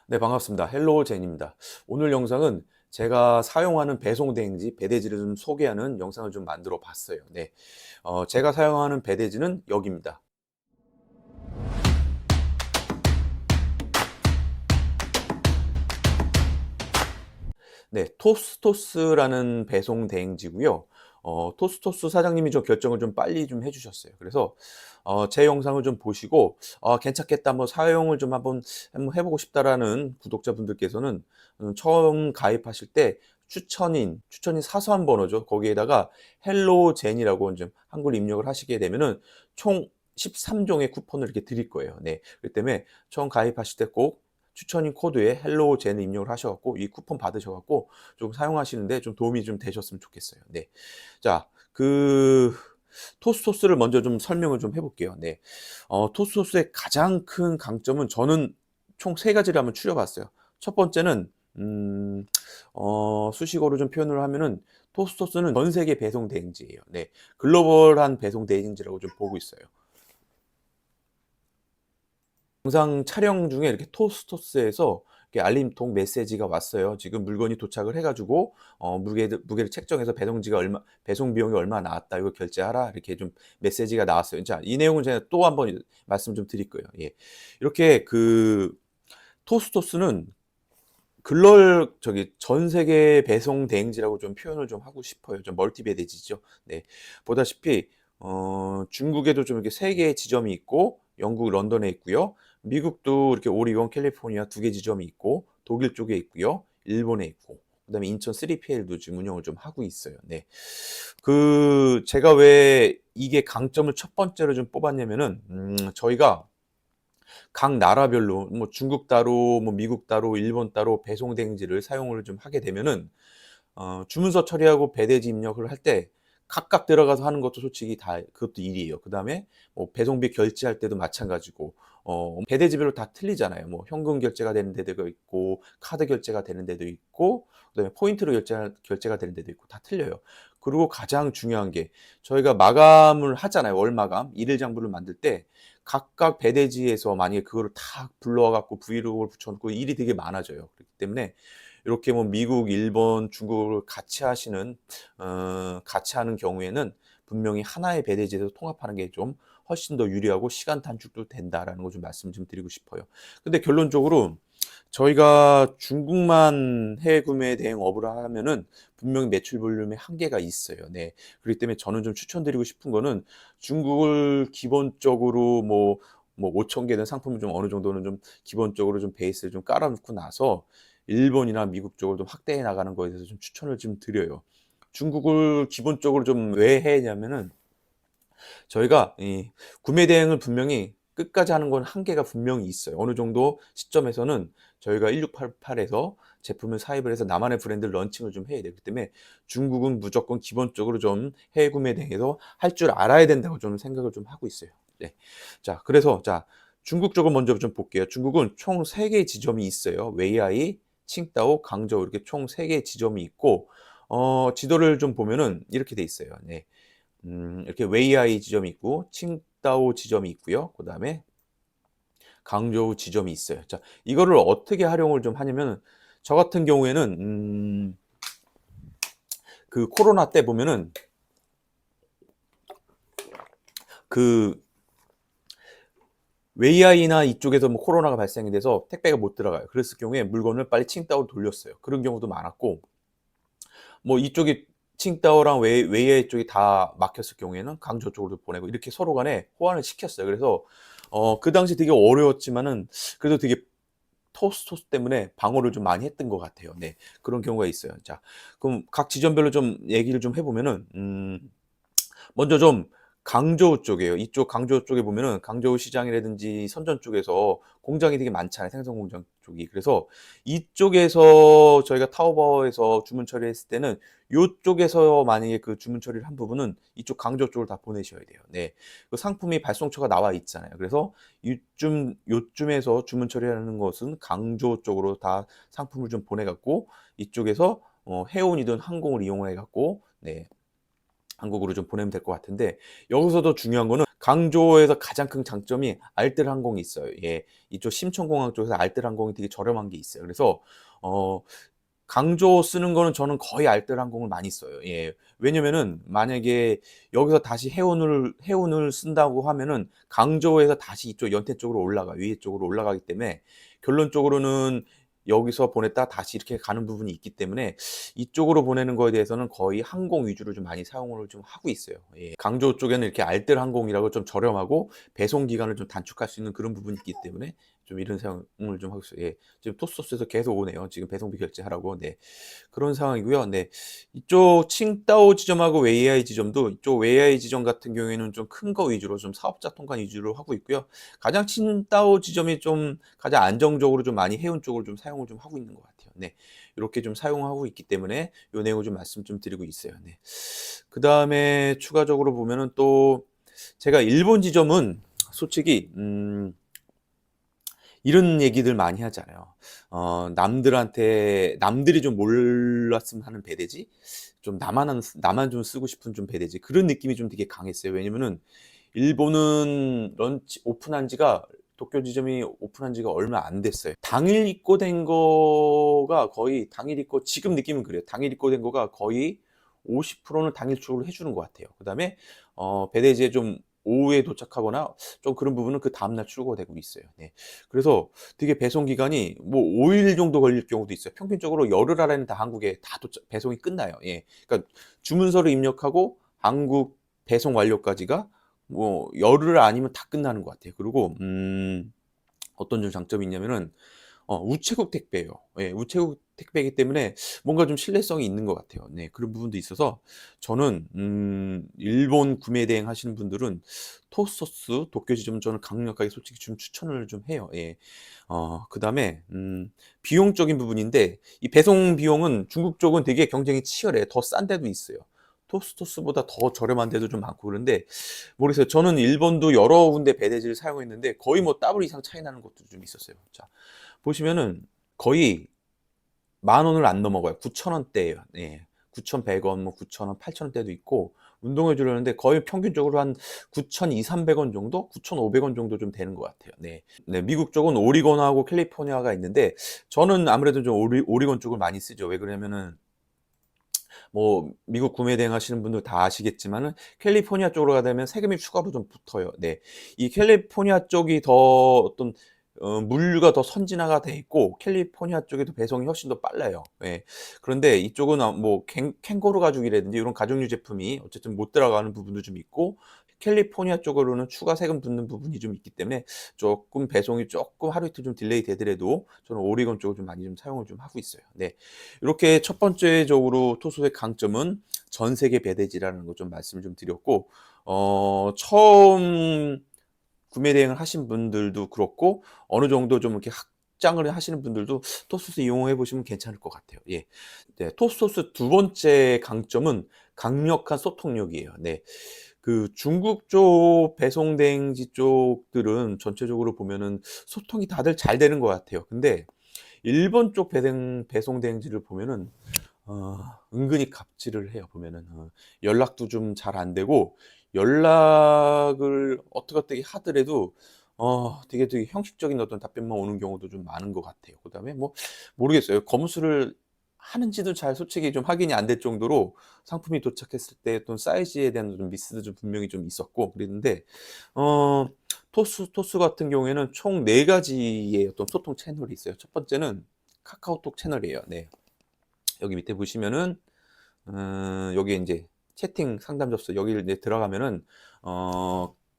네, 반갑습니다. 헬로 젠입니다. 오늘 영상은 제가 사용하는 배송 대행지 배대지를 좀 소개하는 영상을 좀 만들어 봤어요. 네, 제가 사용하는 배대지는 여기입니다. 네, 토스토스라는 배송 대행지고요. 토스토스 사장님이 좀 결정을 좀 빨리 좀 해주셨어요. 그래서 제 영상을 좀 보시고 괜찮겠다, 한번 사용을 좀 한번 해보고 싶다라는 구독자분들께서는 처음 가입하실 때 추천인 사소한 번호죠. 거기에다가 헬로젠이라고 좀 한글 입력을 하시게 되면은 총 13종의 쿠폰을 이렇게 드릴 거예요. 네, 그렇기 때문에 처음 가입하실 때 꼭 추천인 코드에 헬로젠 입력을 하셔갖고 이 쿠폰 받으셔갖고 좀 사용하시는데 좀 도움이 좀 되셨으면 좋겠어요. 네. 자, 토스토스를 먼저 좀 설명을 좀 해볼게요. 네. 토스토스의 가장 큰 강점은 저는 총 세 가지를 한번 추려봤어요. 첫 번째는, 수식어로 좀 표현을 하면은 토스토스는 전 세계 배송 대행지예요. 네. 글로벌한 배송 대행지라고 좀 보고 있어요. 영상 촬영 중에 이렇게 토스토스에서 이렇게 알림통 메시지가 왔어요. 지금 물건이 도착을 해가지고 무게를 책정해서 배송 비용이 얼마 나왔다. 이거 결제하라. 이렇게 좀 메시지가 나왔어요. 자, 이 내용은 제가 또 한번 말씀 좀 드릴 거예요. 예. 이렇게 토스토스는 전 세계 배송 대행지라고 좀 표현을 좀 하고 싶어요. 좀 멀티 배대지죠. 네. 보다시피 중국에도 좀 이렇게 세 개의 지점이 있고, 영국 런던에 있고요. 미국도 이렇게 오리건, 캘리포니아 두 개 지점이 있고, 독일 쪽에 있고요. 일본에 있고, 그다음에 인천 3PL도 지금 운영을 좀 하고 있어요. 네. 제가 왜 이게 강점을 첫 번째로 좀 뽑았냐면은, 저희가 각 나라별로 뭐 중국 따로, 뭐 미국 따로, 일본 따로 배송 대행지를 사용을 좀 하게 되면은 주문서 처리하고 배대지 입력을 할 때 각각 들어가서 하는 것도 솔직히 다 그것도 일이에요. 그다음에 뭐 배송비 결제할 때도 마찬가지고 배대지별로 다 틀리잖아요. 뭐 현금 결제가 되는 데도 있고 카드 결제가 되는 데도 있고 그다음에 포인트로 결제가 되는 데도 있고 다 틀려요. 그리고 가장 중요한 게 저희가 마감을 하잖아요. 월 마감, 일일 장부를 만들 때 각각 배대지에서 만약에 그거를 다 불러와 갖고 브이로그를 붙여 놓고 일이 되게 많아져요. 그렇기 때문에 이렇게 뭐 미국, 일본, 중국을 같이 하는 경우에는 분명히 하나의 배대지에서 통합하는 게 좀 훨씬 더 유리하고 시간 단축도 된다라는 거 좀 말씀 좀 드리고 싶어요. 근데 결론적으로 저희가 중국만 해외 구매 대행업을 하면은 분명히 매출 볼륨에 한계가 있어요. 네. 그렇기 때문에 저는 좀 추천드리고 싶은 거는 중국을 기본적으로 뭐 5천 개는 상품을 좀 어느 정도는 좀 기본적으로 좀 베이스를 좀 깔아놓고 나서 일본이나 미국 쪽을 좀 확대해 나가는 거에 대해서 좀 추천을 좀 드려요. 중국을 기본적으로 좀 왜 해냐면은 저희가 이 구매 대행을 분명히 끝까지 하는 건 한계가 분명히 있어요. 어느 정도 시점에서는 저희가 1688에서 제품을 사입을 해서 나만의 브랜드를 런칭을 좀 해야 되기 때문에 중국은 무조건 기본적으로 좀 해외 구매 대행에서 할 줄 알아야 된다고 저는 생각을 좀 하고 있어요. 네. 자, 중국 쪽을 먼저 좀 볼게요. 중국은 총 3개의 지점이 있어요. 웨이하이, 칭다오, 강저우 이렇게 총 3개의 지점이 있고 지도를 좀 보면은 이렇게 돼 있어요. 네. 이렇게 웨이하이 지점이 있고 칭다오 지점이 있고요. 그다음에 강저우 지점이 있어요. 자, 이거를 어떻게 활용을 좀 하냐면 저 같은 경우에는 코로나 때 보면은 그 웨이하이나 이쪽에서 뭐 코로나가 발생이 돼서 택배가 못 들어가요. 그랬을 경우에 물건을 빨리 칭다오로 돌렸어요. 그런 경우도 많았고 뭐 이쪽이 칭다오랑 웨이하이 쪽이 다 막혔을 경우에는 강저 쪽으로 보내고 이렇게 서로 간에 호환을 시켰어요. 그래서 그 당시 되게 어려웠지만은 그래도 되게 토스토스 때문에 방어를 좀 많이 했던 것 같아요. 네, 그런 경우가 있어요. 자, 그럼 각 지점별로 좀 얘기를 좀 해보면은 먼저 좀 강저우 쪽이에요. 이쪽 강저우 쪽에 보면은 강저우 시장이라든지 선전 쪽에서 공장이 되게 많잖아요. 생선 공장 쪽이. 그래서 이쪽에서 저희가 타오바오에서 주문 처리했을 때는 이쪽에서 만약에 그 주문 처리를 한 부분은 이쪽 강저우 쪽으로 다 보내셔야 돼요. 네. 그 상품이 발송처가 나와 있잖아요. 그래서 요쯤에서 주문 처리하는 것은 강저우 쪽으로 다 상품을 좀 보내갖고 이쪽에서 해운이든 항공을 이용해 갖고 네. 한국으로 좀 보내면 될 것 같은데 여기서도 중요한 거는 강조에서 가장 큰 장점이 알뜰항공이 있어요. 예. 이쪽 심천공항 쪽에서 알뜰항공이 되게 저렴한 게 있어요. 그래서 어 강조 쓰는 거는 저는 거의 알뜰항공을 많이 써요. 예. 왜냐면은 만약에 여기서 다시 해운을 쓴다고 하면은 강조에서 다시 이쪽 연태 쪽으로 위에 쪽으로 올라가기 때문에 결론적으로는 여기서 보냈다 다시 이렇게 가는 부분이 있기 때문에 이쪽으로 보내는 거에 대해서는 거의 항공 위주로 좀 많이 사용을 좀 하고 있어요. 예. 강조 쪽에는 이렇게 알뜰항공이라고 좀 저렴하고 배송 기간을 좀 단축할 수 있는 그런 부분이 있기 때문에 좀 이런 사용을 좀 하고 있어요. 예. 지금 토스토스에서 계속 오네요. 지금 배송비 결제하라고. 네. 그런 상황이고요. 네. 이쪽 칭다오 지점하고 웨이하이 지점도 이쪽 웨이하이 지점 같은 경우에는 좀 큰 거 위주로 좀 사업자 통관 위주로 하고 있고요. 가장 칭다오 지점이 좀 가장 안정적으로 좀 많이 해운 쪽으로 좀 사용을 좀 하고 있는 것 같아요. 네. 이렇게 좀 사용하고 있기 때문에 요 내용을 좀 말씀 좀 드리고 있어요. 네. 그다음에 추가적으로 보면은 또 제가 일본 지점은 솔직히 이런 얘기들 많이 하잖아요. 남들이 좀 몰랐으면 하는 배대지, 좀 나만 좀 쓰고 싶은 좀 배대지, 그런 느낌이 좀 되게 강했어요. 왜냐면은 일본은 도쿄 지점이 오픈한 지가 얼마 안 됐어요. 당일 입고 지금 느낌은 그래요. 당일 입고된 거가 거의 50%는 당일 출고를 해주는 것 같아요. 그 다음에 배대지에 좀 오후에 도착하거나 좀 그런 부분은 그 다음날 출고가 되고 있어요. 네. 그래서 되게 배송 기간이 뭐 5일 정도 걸릴 경우도 있어요. 평균적으로 열흘 안에는 다 한국에 다 배송이 끝나요. 예. 그러니까 주문서를 입력하고 한국 배송 완료까지가 뭐 열흘 아니면 다 끝나는 것 같아요. 그리고 어떤 좀 장점이 있냐면은 우체국 택배예요. 예. 우체국 택배이기 때문에 뭔가 좀 신뢰성이 있는 것 같아요. 네. 그런 부분도 있어서 저는 일본 구매 대행 하시는 분들은 토스토스 도쿄 지점 저는 강력하게 솔직히 좀 추천을 좀 해요. 예. 그다음에 비용적인 부분인데 이 배송 비용은 중국 쪽은 되게 경쟁이 치열해요. 더 싼 데도 있어요. 토스토스보다 더 저렴한 데도 좀 많고 그런데 모르겠어요. 저는 일본도 여러 군데 배대지를 사용했는데 거의 뭐 더블 이상 차이 나는 것도 좀 있었어요. 자, 보시면은 거의 10,000원을 안 넘어가요. 9,000원대예요. 예. 9,100원, 뭐 9,000원, 8,000원대도 있고 운동해 주려는데 거의 평균적으로 한 9,200-300원 정도, 9,500원 정도 좀 되는 것 같아요. 네. 네, 미국 쪽은 오리건하고 캘리포니아가 있는데 저는 아무래도 좀 오리건 쪽을 많이 쓰죠. 왜 그러냐면은 뭐 미국 구매 대행 하시는 분들 다 아시겠지만은 캘리포니아 쪽으로 가다 보면 세금이 추가로 좀 붙어요. 네. 이 캘리포니아 쪽이 더 어떤 물류가 더 선진화가 돼 있고 캘리포니아 쪽에도 배송이 훨씬 더 빨라요. 예. 그런데 이쪽은 뭐 캥거루 가죽이라든지 이런 가죽류 제품이 어쨌든 못 들어가는 부분도 좀 있고 캘리포니아 쪽으로는 추가 세금 붙는 부분이 좀 있기 때문에 조금 배송이 조금 하루 이틀 좀 딜레이 되더라도 저는 오리건 쪽을 좀 많이 좀 사용을 좀 하고 있어요. 네. 이렇게 첫 번째적으로 토소의 강점은 전 세계 배대지라는 거 좀 말씀을 좀 드렸고 처음 구매 대행을 하신 분들도 그렇고 어느 정도 좀 이렇게 확장을 하시는 분들도 토스토스 이용해 보시면 괜찮을 것 같아요. 예. 네. 토스토스 두 번째 강점은 강력한 소통력이에요. 네. 그 중국 쪽 배송 대행지 쪽들은 전체적으로 보면은 소통이 다들 잘 되는 것 같아요. 근데 일본 쪽 배송 대행지를 보면은 은근히 갑질을 해요. 보면은 연락도 좀 잘 안 되고 연락을 어떻게 하더라도 되게 형식적인 어떤 답변만 오는 경우도 좀 많은 것 같아요. 그다음에 뭐 모르겠어요. 검수를 하는지도 잘 솔직히 좀 확인이 안 될 정도로 상품이 도착했을 때 어떤 사이즈에 대한 좀 미스도 좀 분명히 좀 있었고 그랬는데 어 토스 같은 경우에는 총 4 가지의 어떤 소통 채널이 있어요. 첫 번째는 카카오톡 채널이에요. 네. 여기 밑에 보시면은 여기에 인제 채팅 상담 접수 여기를 이제 들어가면은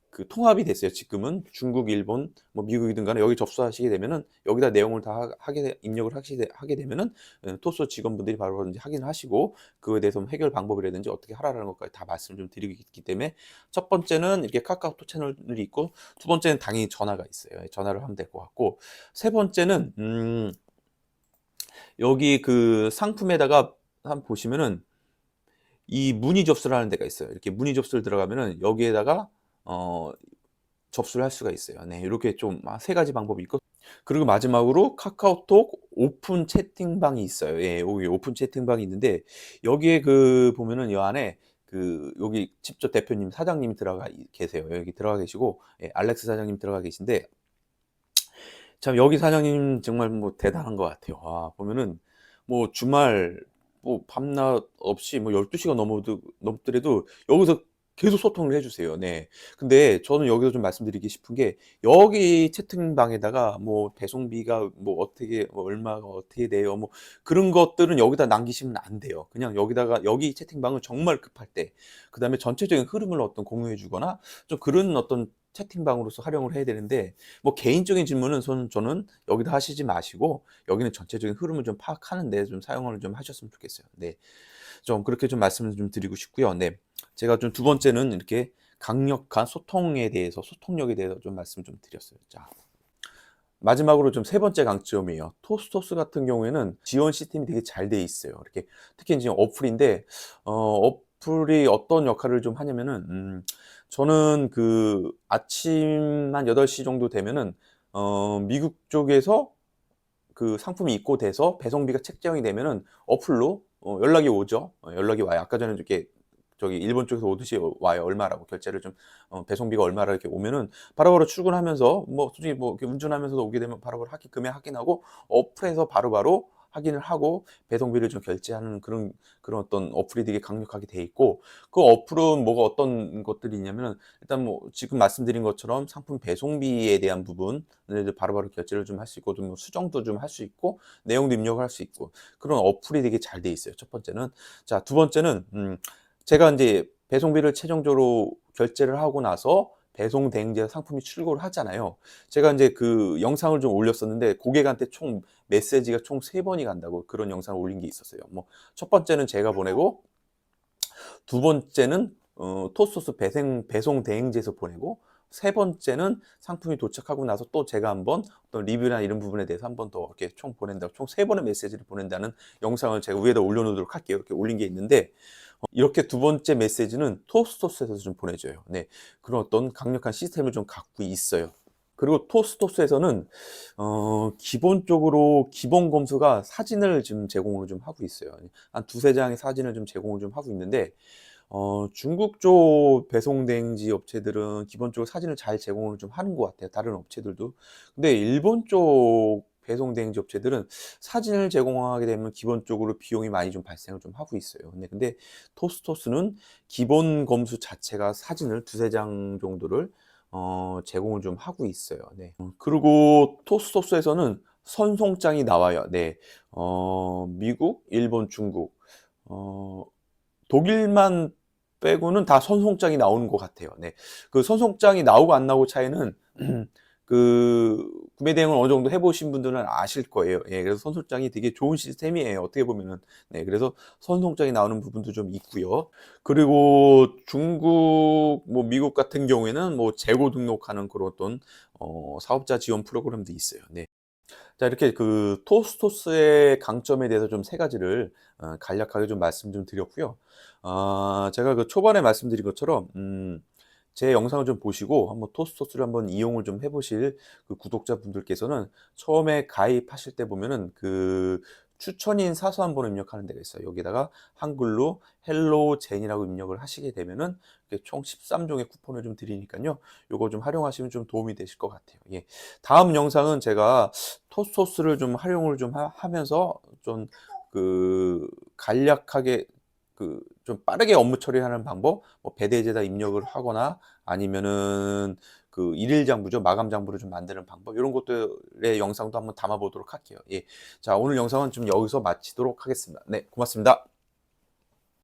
그 통합이 됐어요. 지금은 중국, 일본, 뭐 미국이든 간에 여기 접수하시게 되면은 여기다 내용을 다 입력을 하게 되면은 토스 직원분들이 바로 인제 확인을 하시고 그거에 대해서 뭐 해결 방법이라든지 어떻게 하라라는 것까지 다 말씀을 좀 드리고 있기 때문에 첫 번째는 이렇게 카카오톡 채널이 있고 두 번째는 당연히 전화가 있어요. 예 전화를 하면 될 것 같고 세 번째는 여기 그 상품에다가 한번 보시면은 이 문의 접수를 하는 데가 있어요. 이렇게 문의 접수를 들어가면은 여기에다가 어 접수를 할 수가 있어요. 네. 요렇게 좀 3 가지 방법이 있고 그리고 마지막으로 카카오톡 오픈 채팅방이 있어요. 예. 여기 오픈 채팅방이 있는데 여기에 그 보면은 요 안에 여기 직접 대표님 사장님이 들어가 계세요. 여기 들어가 계시고, 예, 알렉스 사장님 들어가 계신데, 참 여기 사장님 정말 뭐 대단한 것 같아요. 와, 보면은 뭐 주말 뭐 밤낮 없이 뭐 12시가 넘더라도 여기서 계속 소통을 해 주세요. 네. 근데 저는 여기서 좀 말씀드리고 싶은 게, 여기 채팅방에다가 뭐 배송비가 뭐 어떻게 뭐 얼마가 어떻게 돼요, 뭐 그런 것들은 여기다 남기시면 안 돼요. 그냥 여기다가, 여기 채팅방은 정말 급할 때, 그다음에 전체적인 흐름을 어떤 공유해 주거나 좀 그런 어떤 채팅방으로서 활용을 해야 되는데, 뭐 개인적인 질문은 저는 여기다 하시지 마시고, 여기는 전체적인 흐름을 좀 파악하는 데 좀 사용을 좀 하셨으면 좋겠어요. 네. 좀 그렇게 좀 말씀을 좀 드리고 싶고요. 네. 제가 좀 두 번째는 이렇게 강력한 소통에 대해서, 소통력에 대해서 좀 말씀을 좀 드렸어요. 자, 마지막으로 좀 세 번째 강점이에요. 토스토스 같은 경우에는 지원 시스템이 되게 잘 돼 있어요. 이렇게 특히 지금 어플인데, 어플이 어떤 역할을 좀 하냐면은, 저는 아침 한 8시 정도 되면은 미국 쪽에서 상품이 입고돼서 배송비가 책정이 되면은 어플로 연락이 오죠. 연락이 와요. 아까 전에 이렇게 저기 일본 쪽에서 오듯이 와요. 얼마라고 결제를 좀, 배송비가 얼마라 이렇게 오면은 바로바로 출근하면서, 뭐 솔직히 뭐 이렇게 운전하면서도 오게 되면 바로바로 금액 확인하고 어플에서 바로바로 확인을 하고 배송비를 좀 결제하는 그런 어떤 어플이 되게 강력하게 돼 있고, 그 어플은 뭐가 어떤 것들이 있냐면은, 일단 뭐 지금 말씀드린 것처럼 상품 배송비에 대한 부분을 바로바로 결제를 좀 할 수 있고, 좀 수정도 좀 할 수 있고, 내용도 입력을 할 수 있고, 그런 어플이 되게 잘 돼 있어요. 첫 번째는. 자, 두 번째는, 제가 인제 배송비를 최종적으로 결제를 하고 나서 배송 대행지에서 상품이 출고를 하잖아요. 제가 인제 영상을 좀 올렸었는데, 고객한테 총 메시지가 총 3번이 간다고 그런 영상을 올린 게 있었어요. 뭐 첫 번째는 제가 보내고, 두 번째는 토스토스 배송 대행지에서 보내고, 세 번째는 상품이 도착하고 나서 또 제가 한번 어떤 리뷰나 이런 부분에 대해서 한 번 더 이렇게 총 보낸다고, 총 3번의 메시지를 보낸다는 영상을 제가 위에다 올려 놓도록 할게요. 이렇게 올린 게 있는데, 이렇게 두 번째 메시지는 토스토스에서 좀 보내줘요. 네. 그런 어떤 강력한 시스템을 좀 갖고 있어요. 그리고 토스토스에서는 기본적으로 기본 검수가 사진을 지금 제공을 좀 하고 있어요. 한 두세 장의 사진을 좀 제공을 좀 하고 있는데, 중국 쪽 배송 대행지 업체들은 기본적으로 사진을 잘 제공을 좀 하는 것 같아요. 다른 업체들도. 근데 일본 쪽 배송 대행지 업체들은 사진을 제공하게 되면 기본적으로 비용이 많이 좀 발생을 좀 하고 있어요. 근데 토스토스는 기본 검수 자체가 사진을 두세 장 정도를 제공을 좀 하고 있어요. 네. 그리고 토스토스에서는 선송장이 나와요. 네. 미국, 일본, 중국, 어 독일만 빼고는 다 선송장이 나오는 것 같아요. 네. 선송장이 나오고 안 나오고 차이는 구매 대행을 어느 정도 해 보신 분들은 아실 거예요. 예. 그래서 선송장이 되게 좋은 시스템이에요, 어떻게 보면은. 네. 그래서 선송장이 나오는 부분도 좀 있고요. 그리고 중국, 뭐 미국 같은 경우에는 뭐 재고 등록하는 그런 어떤 사업자 지원 프로그램도 있어요. 네. 자, 이렇게 토스토스의 강점에 대해서 좀 세 가지를 간략하게 좀 말씀 좀 드렸고요. 제가 초반에 말씀드린 것처럼, 제 영상을 좀 보시고 한번 토스토스를 한번 이용을 좀 해보실 구독자분들께서는 처음에 가입하실 때 보면은 추천인 사소한 번호 입력하는 데가 있어요. 여기다가 한글로 헬로우 젠이라고 입력을 하시게 되면은 이렇게 총 13종의 쿠폰을 좀 드리니까요. 요거 좀 활용하시면 좀 도움이 되실 것 같아요. 예. 다음 영상은 제가 토스토스를 좀 활용을 좀 하면서 좀 간략하게 좀 빠르게 업무 처리하는 방법, 뭐 배대에다 입력을 하거나 아니면은 일일 장부죠. 마감 장부를 좀 만드는 방법, 이런 것들의 영상도 한번 담아 보도록 할게요. 예. 자, 오늘 영상은 좀 여기서 마치도록 하겠습니다. 네, 고맙습니다.